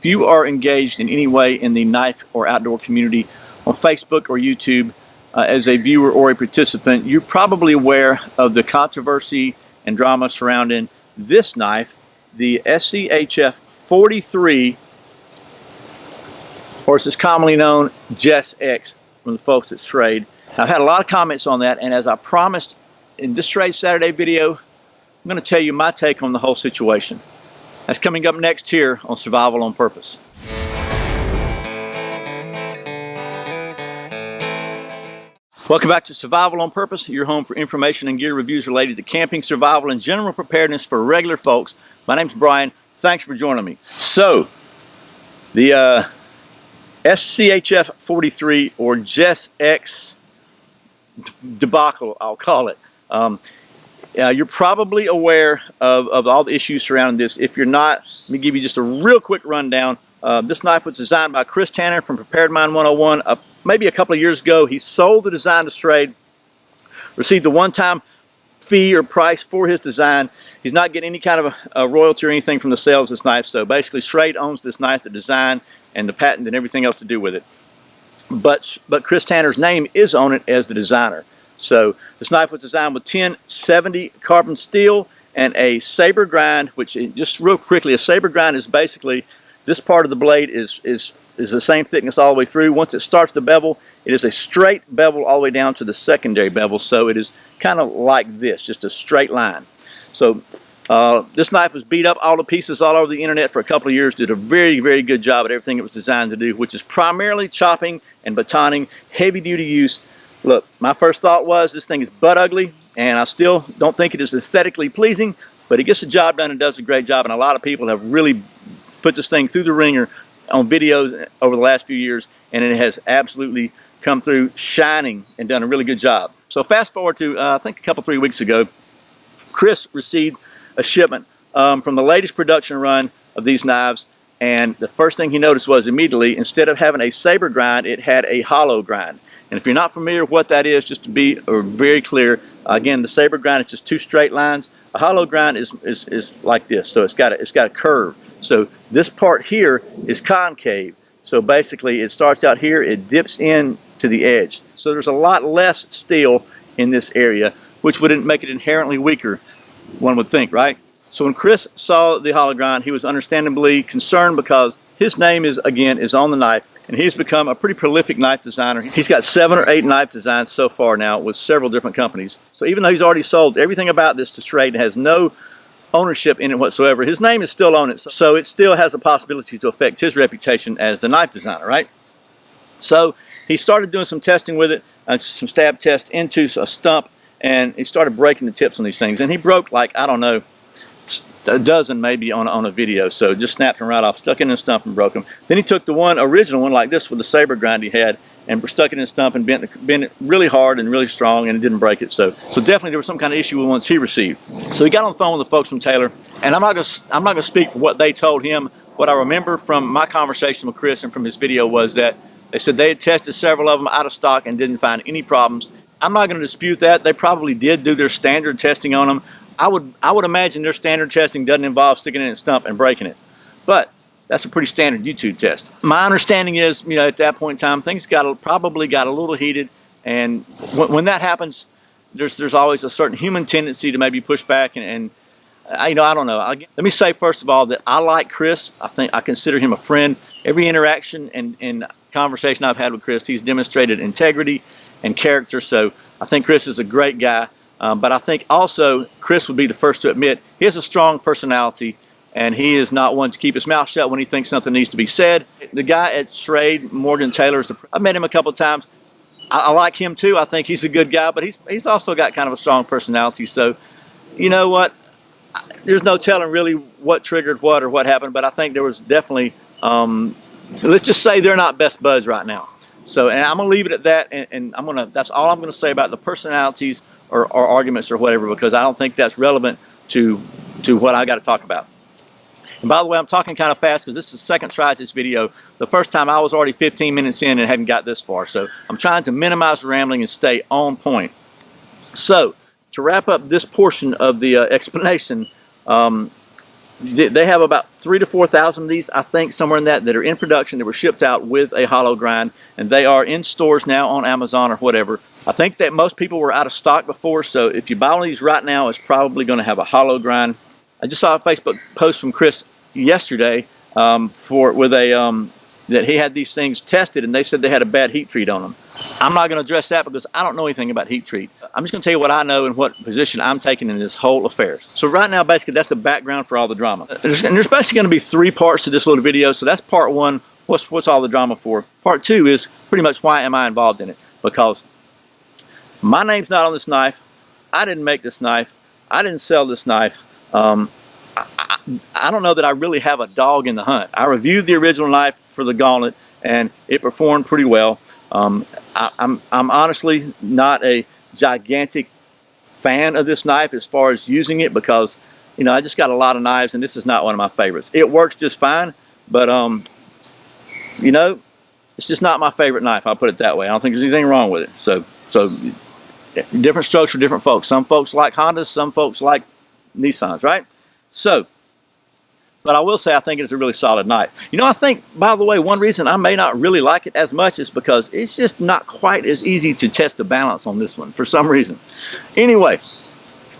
if you are engaged in any way in the knife or outdoor community on Facebook or YouTube as a viewer or a participant, you're probably aware of the controversy and drama surrounding this knife, the SCHF43, or as it's commonly known, Jess X, from the folks at Schrade. I've had a lot of comments on that, and as I promised in this Schrade Saturday video, I'm going to tell you my take on the whole situation. That's coming up next here on Survival on Purpose. Welcome back to Survival on Purpose, your home for information and gear reviews related to camping, survival, and general preparedness for regular folks. My name's Brian. Thanks for joining me. So, the SCHF43, or Jess X debacle, I'll call it. You're probably aware of all the issues surrounding this. If you're not, let me give you just a real quick rundown. This knife was designed by Chris Tanner from Prepared Mind 101. Maybe a couple of years ago, he sold the design to Schrade, received a one-time fee or price for his design. He's not getting any kind of a royalty or anything from the sale of this knife. So basically, Schrade owns this knife, the design and the patent and everything else to do with it. But Chris Tanner's name is on it as the designer. So this knife was designed with 1070 carbon steel and a saber grind, which, just real quickly, a saber grind is basically this part of the blade is the same thickness all the way through. Once it starts to bevel, it is a straight bevel all the way down to the secondary bevel. So it is kind of like this, just a straight line. So this knife was beat up all to pieces all over the internet for a couple of years. Did a very, very good job at everything it was designed to do, which is primarily chopping and batoning, heavy-duty use. Look, my first thought was this thing is butt ugly, and I still don't think it is aesthetically pleasing, but it gets the job done and does a great job, and a lot of people have really put this thing through the ringer on videos over the last few years, and it has absolutely come through shining and done a really good job. So fast forward to, I think a couple, 3 weeks ago, Chris received a shipment from the latest production run of these knives, and the first thing he noticed was immediately, instead of having a saber grind, it had a hollow grind. And if you're not familiar with what that is, just to be very clear, again, the saber grind is just two straight lines. A hollow grind is like this, so it's got a curve. So this part here is concave. So basically, it starts out here, it dips in to the edge. So there's a lot less steel in this area, which would make it inherently weaker, one would think, right? So when Chris saw the hollow grind, he was understandably concerned because his name is on the knife. And he's become a pretty prolific knife designer. He's got 7 or 8 knife designs so far now with several different companies. So even though he's already sold everything about this to Schrade and has no ownership in it whatsoever, his name is still on it. So it still has the possibility to affect his reputation as the knife designer, right? So he started doing some testing with it, some stab tests into a stump, and he started breaking the tips on these things. And he broke, like, I don't know, a dozen maybe on a video. So just snapped them right off, stuck it in a stump and broke them. Then he took the original one like this with the saber grind he had and stuck it in a stump and bent it really hard and really strong, and it didn't break it. So definitely there was some kind of issue with ones he received. So he got on the phone with the folks from Taylor, and I'm not gonna speak for what they told him. What I remember from my conversation with Chris and from his video was that they said they had tested several of them out of stock and didn't find any problems. I'm not going to dispute that. They probably did do their standard testing on them. I would imagine their standard testing doesn't involve sticking it in a stump and breaking it, but that's a pretty standard YouTube test. My understanding is, at that point in time, things probably got a little heated, and when that happens, there's always a certain human tendency to maybe push back, and I don't know. Let me say first of all that I like Chris. I consider him a friend. Every interaction and conversation I've had with Chris, he's demonstrated integrity and character. So I think Chris is a great guy. But I think also Chris would be the first to admit he has a strong personality, and he is not one to keep his mouth shut when he thinks something needs to be said. The guy at Schrade, Morgan Taylor, I've met him a couple of times. I like him too. I think he's a good guy, but he's also got kind of a strong personality. So, you know what? There's no telling really what triggered what or what happened, but I think there was definitely, let's just say they're not best buds right now. So, and I'm going to leave it at that, and that's all I'm going to say about the personalities or arguments or whatever, because I don't think that's relevant to what I got to talk about. And by the way, I'm talking kind of fast because this is the second try at this video. The first time I was already 15 minutes in and hadn't got this far. So I'm trying to minimize rambling and stay on point. So to wrap up this portion of the explanation, They have about 3,000 to 4,000 of these, I think, somewhere in that are in production, that were shipped out with a hollow grind, and they are in stores now on Amazon or whatever. I think that most people were out of stock before, so if you buy one of these right now, it's probably going to have a hollow grind. I just saw a Facebook post from Chris yesterday that he had these things tested, and they said they had a bad heat treat on them. I'm not going to address that because I don't know anything about heat treat. I'm just going to tell you what I know and what position I'm taking in this whole affair. So right now, basically, that's the background for all the drama. There's basically going to be 3 parts to this little video. So that's part 1, what's all the drama for. Part 2 is pretty much why am I involved in it. Because my name's not on this knife. I didn't make this knife. I didn't sell this knife. I don't know that I really have a dog in the hunt. I reviewed the original knife for the Gauntlet, and it performed pretty well. I'm honestly not a gigantic fan of this knife as far as using it, because I just got a lot of knives, and this is not one of my favorites. It works just fine, but it's just not my favorite knife. I'll put it that way. I don't think there's anything wrong with it. So different strokes for different folks. Some folks like Hondas, some folks like Nissans, right? So, but I will say I think it's a really solid knife. I think, by the way, one reason I may not really like it as much is because it's just not quite as easy to test the balance on this one for some reason. Anyway,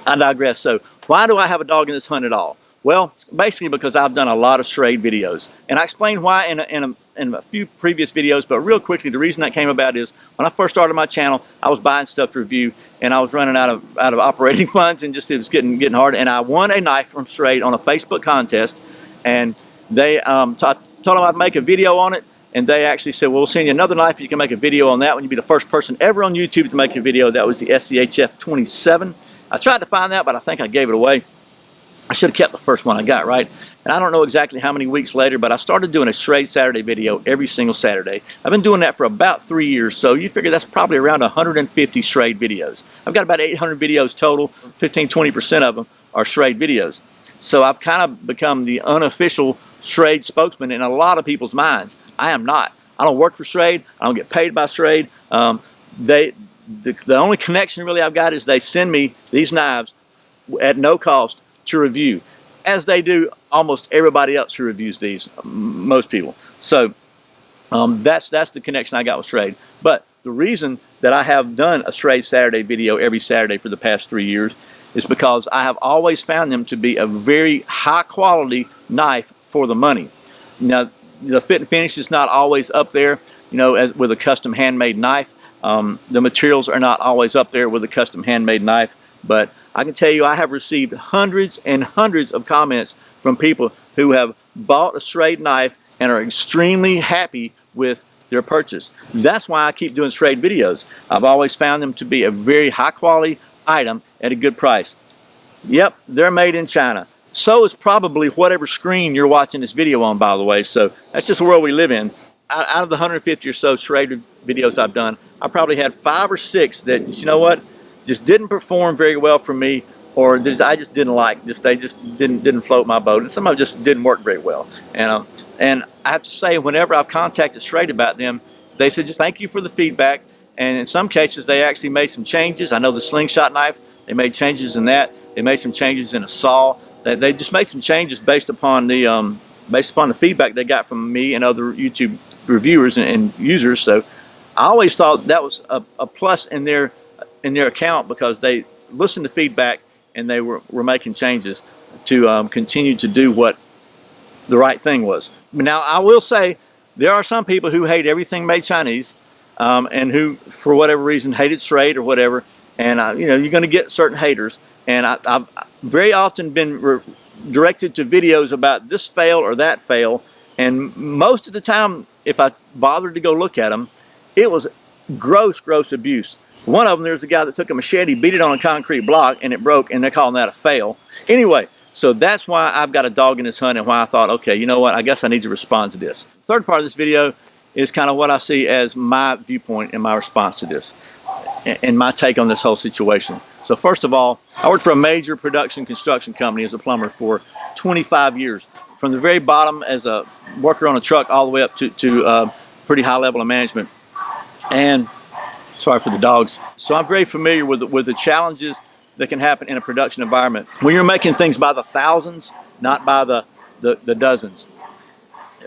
I digress. So, why do I have a dog in this hunt at all? Well, basically because I've done a lot of Schrade videos, and I explained why in a few previous videos, but real quickly, the reason that came about is when I first started my channel, I was buying stuff to review, and I was running out of operating funds, and it was getting hard, and I won a knife from Schrade on a Facebook contest, and they told them I'd make a video on it, and they actually said, well, we'll send you another knife, you can make a video on that one. You'll be the first person ever on YouTube to make a video. That was the SCHF27. I tried to find that, but I think I gave it away. I should have kept the first one I got, right? And I don't know exactly how many weeks later, but I started doing a Schrade Saturday video every single Saturday. I've been doing that for about 3 years, so you figure that's probably around 150 Schrade videos. I've got about 800 videos total. 15–20% of them are Schrade videos. So I've kind of become the unofficial Schrade spokesman in a lot of people's minds. I am not. I don't work for Schrade. I don't get paid by Schrade. The only connection really I've got is they send me these knives at no cost to review, as they do almost everybody else who reviews these, most people. So that's the connection I got with Schrade. But the reason that I have done a Schrade Saturday video every Saturday for the past 3 years is because I have always found them to be a very high quality knife for the money. Now, the fit and finish is not always up there, as with a custom handmade knife. The materials are not always up there with a custom handmade knife, but I can tell you I have received hundreds and hundreds of comments from people who have bought a Schrade knife and are extremely happy with their purchase. That's why I keep doing Schrade videos. I've always found them to be a very high quality item at a good price. Yep, they're made in China. So is probably whatever screen you're watching this video on, by the way. So that's just the world we live in. Out of the 150 or so Schrade videos I've done, I probably had 5 or 6 that, just didn't perform very well for me, or I just didn't like. They just didn't float my boat, and some of them just didn't work very well. And I have to say, whenever I've contacted Schrade about them, they said just thank you for the feedback. And in some cases, they actually made some changes. I know the slingshot knife, they made changes in that. They made some changes in a saw. They just made some changes based upon the feedback they got from me and other YouTube reviewers and users. So I always thought that was a plus in their account, because they listened to feedback and they were making changes to continue to do what the right thing was. Now, I will say there are some people who hate everything made Chinese, and who, for whatever reason, hated Schrade or whatever. And you're going to get certain haters. And I've very often been directed to videos about this fail or that fail, and most of the time, if I bothered to go look at them, it was gross abuse. One of them, there's a guy that took a machete, beat it on a concrete block, and it broke, and they're calling that a fail. Anyway, so that's why I've got a dog in this hunt, and why I thought, okay, you know what, I guess I need to respond to this. The third part of this video is kind of what I see as my viewpoint and my response to this, and my take on this whole situation. So first of all, I worked for a major production construction company as a plumber for 25 years. From the very bottom as a worker on a truck all the way up to pretty high level of management. And sorry for the dogs. So I'm very familiar with the challenges that can happen in a production environment. When you're making things by the thousands, not by the dozens.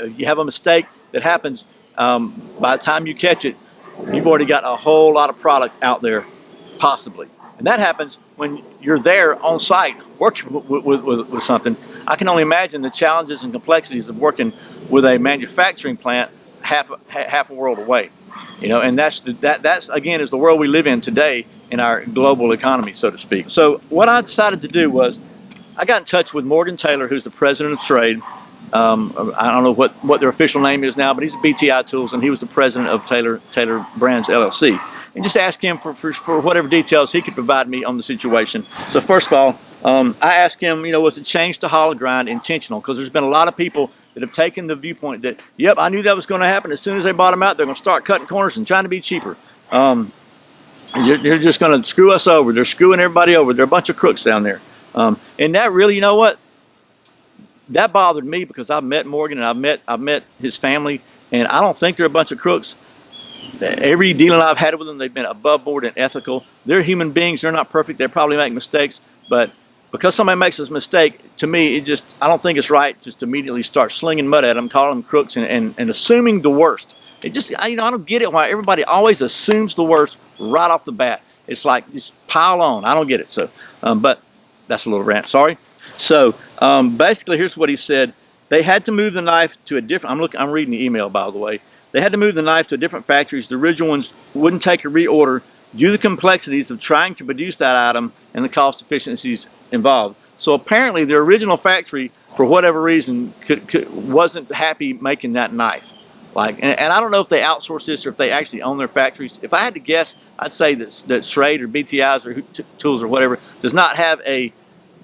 You have a mistake that happens, by the time you catch it, you've already got a whole lot of product out there, possibly. And that happens when you're there on site working with something. I can only imagine the challenges and complexities of working with a manufacturing plant half a world away. You know, and that's again is the world we live in today in our global economy, so to speak. So what I decided to do was I got in touch with Morgan Taylor, who's the president of Schrade. I don't know what their official name is now, but he's at BTI Tools, and he was the president of Taylor Brands LLC. And just ask him for whatever details he could provide me on the situation. So first of all, I asked him, you know, was the change to hollow grind intentional? Because there's been a lot of people that have taken the viewpoint that, yep, I knew that was going to happen. As soon as they bought them out, they're going to start cutting corners and trying to be cheaper. They're just going to screw us over. They're screwing everybody over. They're a bunch of crooks down there. And that really, you know what? That bothered me because I've met Morgan and I've met his family, and I don't think they're a bunch of crooks. Every dealing I've had with them, they've been above board and ethical. They're human beings. They're not perfect. They probably make mistakes, but because somebody makes a mistake, to me, I don't think it's right just to immediately start slinging mud at them, calling them crooks, and assuming the worst. I don't get it why everybody always assumes the worst right off the bat. It's like, just pile on. I don't get it. So, but that's a little rant. Sorry. So basically, here's what he said. They had to move the knife to a different. I'm reading the email, by the way. They had to move the knife to different factories. The original ones wouldn't take a reorder due to the complexities of trying to produce that item and the cost efficiencies involved. So apparently, the original factory, for whatever reason, wasn't happy making that knife. And I don't know if they outsource this or if they actually own their factories. If I had to guess, I'd say that Schrade or BTI's or Tools or whatever does not have a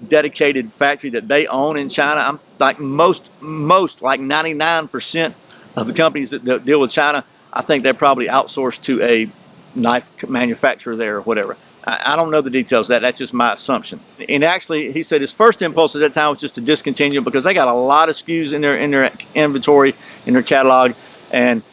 dedicated factory that they own in China. I'm like most like 99% of the companies that deal with China, I think they probably outsource to a knife manufacturer there or whatever. I don't know the details of that. That's just my assumption. And actually, he said his first impulse at that time was just to discontinue because they got a lot of SKUs in their inventory, in their catalog, and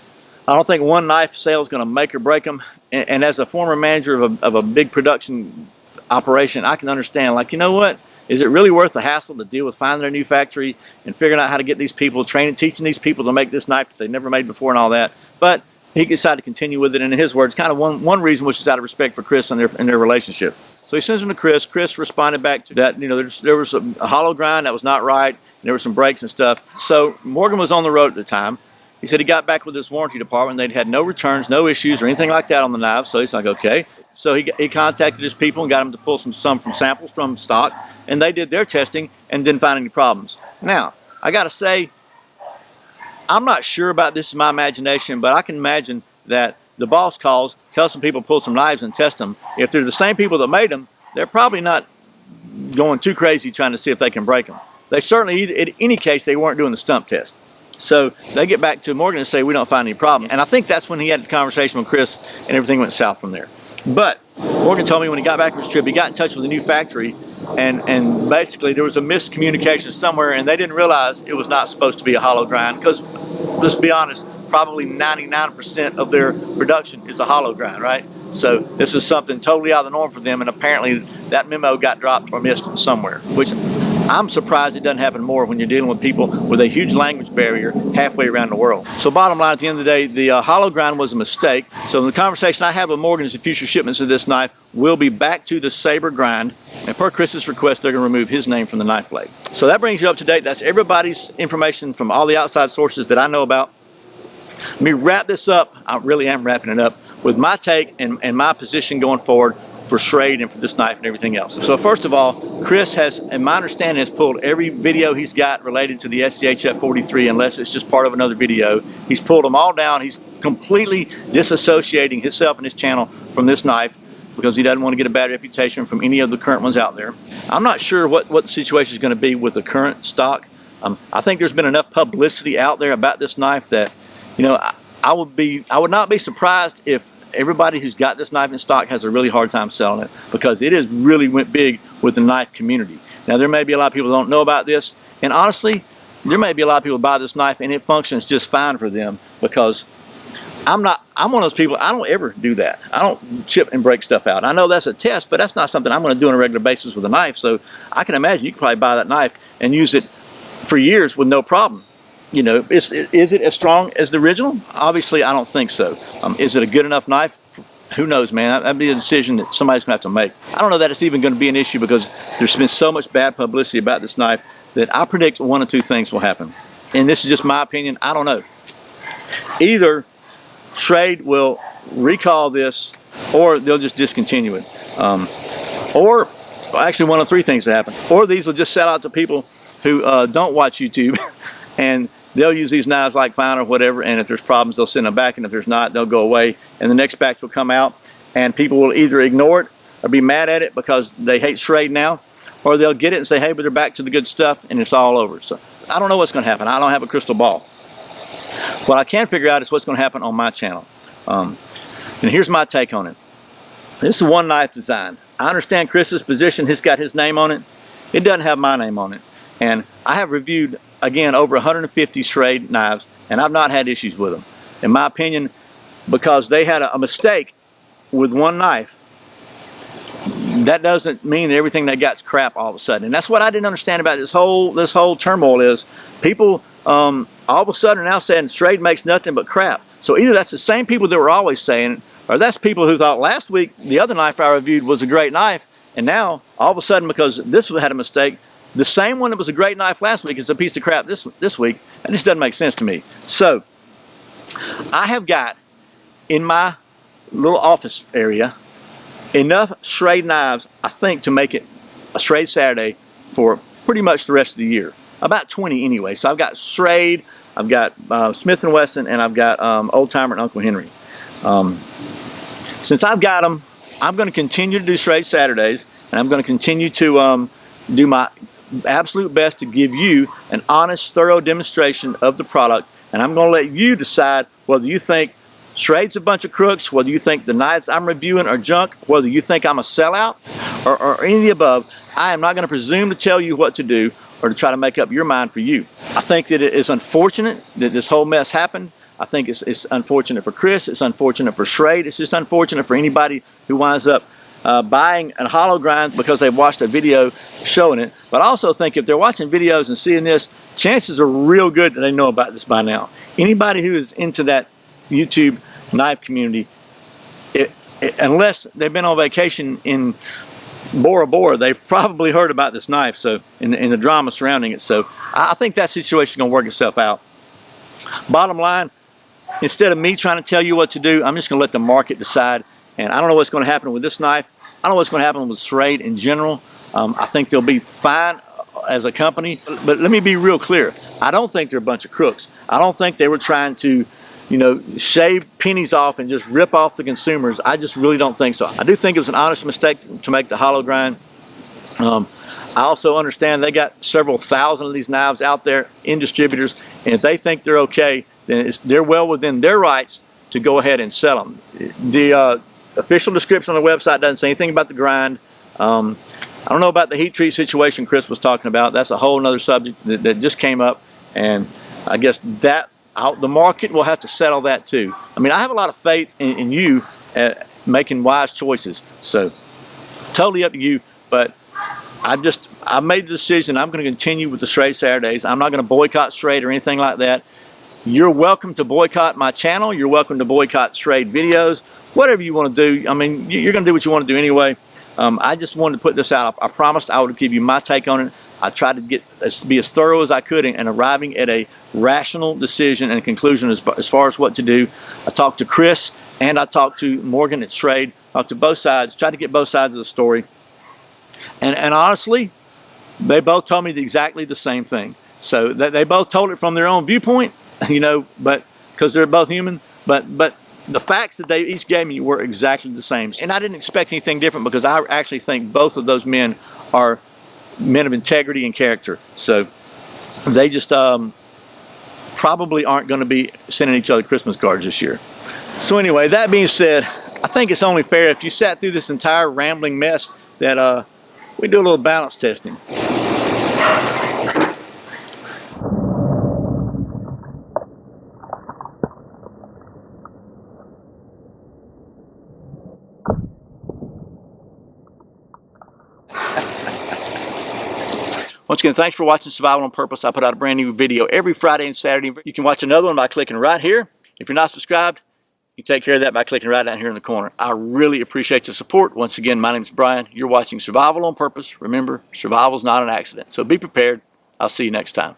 I don't think one knife sale is going to make or break them. And as a former manager of a big production operation, I can understand, like, you know what? Is it really worth the hassle to deal with finding a new factory and figuring out how to get these people, teaching these people to make this knife that they've never made before and all that? But he decided to continue with it, and in his words, kind of one reason was just out of respect for Chris and their relationship. So he sends them to Chris. Chris responded back to that, you know, there was a hollow grind that was not right, and there were some breaks and stuff. So Morgan was on the road at the time. He said he got back with his warranty department. They'd had no returns, no issues, or anything like that on the knife. So he's like, okay. So he contacted his people and got them to pull some from samples from stock, and they did their testing and didn't find any problems. Now, I got to say, I'm not sure about this in my imagination, but I can imagine that the boss calls, tells some people to pull some knives and test them. If they're the same people that made them, they're probably not going too crazy trying to see if they can break them. They certainly, in any case, they weren't doing the stump test. So they get back to Morgan and say, we don't find any problem. And I think that's when he had the conversation with Chris and everything went south from there. But Morgan told me when he got back from his trip, he got in touch with a new factory, and basically there was a miscommunication somewhere, and they didn't realize it was not supposed to be a hollow grind because, let's be honest, probably 99% of their production is a hollow grind, right? So this was something totally out of the norm for them, and apparently that memo got dropped or missed somewhere, which I'm surprised it doesn't happen more when you're dealing with people with a huge language barrier halfway around the world. So bottom line, at the end of the day, the hollow grind was a mistake. So the conversation I have with Morgan is the future shipments of this knife will be back to the saber grind. And per Chris's request, they're going to remove his name from the knife blade. So that brings you up to date. That's everybody's information from all the outside sources that I know about. Let me wrap this up. I really am wrapping it up with my take and my position going forward for Schrade and for this knife and everything else. So first of all, Chris has, in my understanding, has pulled every video he's got related to the SCHF43, unless it's just part of another video. He's pulled them all down. He's completely disassociating himself and his channel from this knife because he doesn't want to get a bad reputation from any of the current ones out there. I'm not sure what the situation is going to be with the current stock. I think there's been enough publicity out there about this knife that, you know, I would not be surprised if everybody who's got this knife in stock has a really hard time selling it because it has really went big with the knife community. Now, there may be a lot of people who don't know about this, and honestly, there may be a lot of people who buy this knife and it functions just fine for them because I'm one of those people, I don't ever do that. I don't chip and break stuff out. I know that's a test, but that's not something I'm going to do on a regular basis with a knife. So I can imagine you could probably buy that knife and use it for years with no problem. You know, is it as strong as the original? Obviously, I don't think so. Is it a good enough knife? Who knows, man? That'd be a decision that somebody's gonna have to make. I don't know that it's even gonna be an issue because there's been so much bad publicity about this knife that I predict one of two things will happen. And this is just my opinion, I don't know. Either Schrade will recall this or they'll just discontinue it. Or actually one of three things will happen. Or these will just sell out to people who don't watch YouTube and they'll use these knives like fine or whatever, and if there's problems they'll send them back, and if there's not they'll go away, and the next batch will come out and people will either ignore it or be mad at it because they hate Schrade now, or they'll get it and say, hey, but they're back to the good stuff and it's all over. So I don't know what's going to happen. I don't have a crystal ball. What I can figure out is what's going to happen on my channel. And here's my take on it. This is one knife design. I understand Chris's position. He's got his name on it. It doesn't have my name on it. And I have reviewed, again, over 150 Schrade knives, and I've not had issues with them. In my opinion, because they had a mistake with one knife, that doesn't mean everything they got's crap all of a sudden. And that's what I didn't understand about this whole turmoil is people all of a sudden are now saying Schrade makes nothing but crap. So either that's the same people that were always saying, or that's people who thought last week the other knife I reviewed was a great knife, and now all of a sudden because this had a mistake, the same one that was a great knife last week is a piece of crap this week, and this doesn't make sense to me. So I have got in my little office area enough Schrade knives, I think, to make it a Schrade Saturday for pretty much the rest of the year. About 20 anyway. So I've got Schrade, I've got Smith & Wesson, and I've got Old Timer and Uncle Henry. Since I've got them, I'm going to continue to do Schrade Saturdays, and I'm going to continue to do my absolute best to give you an honest, thorough demonstration of the product, and I'm going to let you decide whether you think Schrade's a bunch of crooks, whether you think the knives I'm reviewing are junk, whether you think I'm a sellout, or any of the above. I am not going to presume to tell you what to do or to try to make up your mind for you. I think that it is unfortunate that this whole mess happened. I think it's unfortunate for Chris, it's unfortunate for Schrade, it's just unfortunate for anybody who winds up buying a hollow grind because they've watched a video showing it. But I also think if they're watching videos and seeing this, chances are real good that they know about this by now. Anybody who is into that YouTube knife community, unless they've been on vacation in Bora Bora, they've probably heard about this knife, so in the drama surrounding it. So I think that situation is going to work itself out. Bottom line, instead of me trying to tell you what to do, I'm just going to let the market decide. And I don't know what's going to happen with this knife. I don't know what's going to happen with Schrade in general. I think they'll be fine as a company. But let me be real clear. I don't think they're a bunch of crooks. I don't think they were trying to, you know, shave pennies off and just rip off the consumers. I just really don't think so. I do think it was an honest mistake to make the hollow grind. I also understand they got several thousand of these knives out there in distributors, and if they think they're okay, then they're well within their rights to go ahead and sell them. The official description on the website doesn't say anything about the grind. I don't know about the heat treat situation Chris was talking about. That's a whole other subject that just came up, and I guess that the market will have to settle that too. I mean, I have a lot of faith in you making wise choices, so totally up to you. But I made the decision. I'm going to continue with the Schrade Saturdays. I'm not going to boycott Schrade or anything like that. You're welcome to boycott my channel. You're welcome to boycott Schrade videos. Whatever you want to do. I mean, you're going to do what you want to do anyway. I just wanted to put this out. I promised I would give you my take on it. I tried to be as thorough as I could in arriving at a rational decision and conclusion as far as what to do. I talked to Chris and I talked to Morgan at Schrade. Talked to both sides. Tried to get both sides of the story. And honestly, they both told me exactly the same thing. So they both told it from their own viewpoint, you know, but because they're both human. But the facts that they each gave me were exactly the same. And I didn't expect anything different because I actually think both of those men are men of integrity and character. So they just probably aren't going to be sending each other Christmas cards this year. So anyway, that being said, I think it's only fair if you sat through this entire rambling mess that we do a little balance testing. Once again, thanks for watching Survival on Purpose. I put out a brand new video every Friday and Saturday. You can watch another one by clicking right here. If you're not subscribed, you take care of that by clicking right down here in the corner. I really appreciate the support. Once again, my name is Brian. You're watching Survival on Purpose. Remember, survival is not an accident. So be prepared. I'll see you next time.